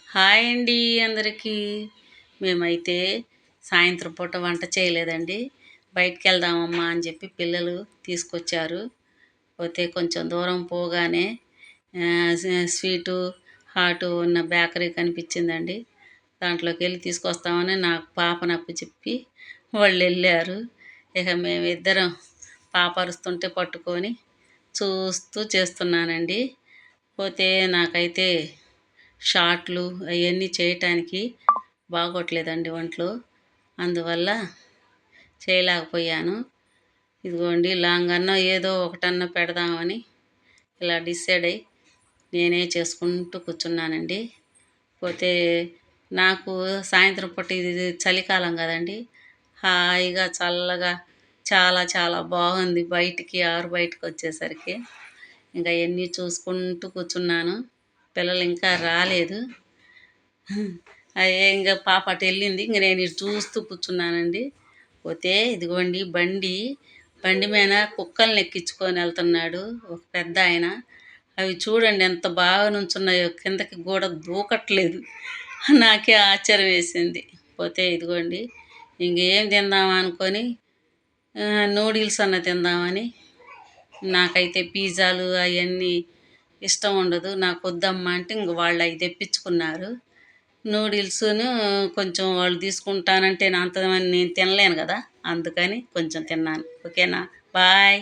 Hi అండి అందరికీ. మేమైతే సాయంత్రం పూట వంట చేయలేదండి. బయటికెళ్దామమ్మా అని చెప్పి పిల్లలు తీసుకొచ్చారు. పోతే కొంచెం దూరం పోగానే స్వీటు, హాటు ఉన్న బేకరీ కనిపించిందండి. దాంట్లోకెళ్ళి తీసుకొస్తామని నాకు పాపను అప్పచెప్పి వాళ్ళెళ్ళారు. ఇక మేమిద్దరం పాప అరుస్తుంటే పట్టుకొని చూస్తూ చేస్తున్నానండి. పోతే నాకైతే షార్ట్లు అవన్నీ చేయటానికి బాగోట్లేదండి ఒంట్లో. అందువల్ల చేయలేకపోయాను. ఇదిగోండి లాంగన్నా ఏదో ఒకటన్నా పెడదామని ఇలా డిసైడ్ అయ్యి నేనే చేసుకుంటూ కూర్చున్నానండి. పోతే నాకు సాయంత్రం పూట ఇది చలికాలం కదండి, హాయిగా చల్లగా చాలా చాలా బాగుంది. ఆరు బయటకు వచ్చేసరికి ఇంకా అవన్నీ చూసుకుంటూ కూర్చున్నాను. పిల్లలు ఇంకా రాలేదు. అయ్యే ఇంకా పాప అటు వెళ్ళింది. ఇంక నేను ఇటు చూస్తూ కూర్చున్నానండి. పోతే ఇదిగోండి బండి మీద కుక్కల్ని ఎక్కించుకొని వెళ్తున్నాడు ఒక పెద్ద ఆయన. అవి చూడండి ఎంత బాగా నుంచున్నాయో, కిందకి కూడా దూకట్లేదు. నాకే ఆశ్చర్యం వేసింది. పోతే ఇదిగోండి ఇంకేం తిందామా అనుకొని నూడిల్స్ అన్న తిందామని, నాకైతే పిజ్జాలు అవన్నీ ఇష్టం ఉండదు, నాకు వద్దమ్మా అంటే ఇంక వాళ్ళు అవి తెప్పించుకున్నారు. నూడిల్స్ను కొంచెం వాళ్ళు తీసుకుంటానంటే అంతమంది నేను తినలేను కదా, అందుకని కొంచెం తిన్నాను. ఓకేనా, బాయ్.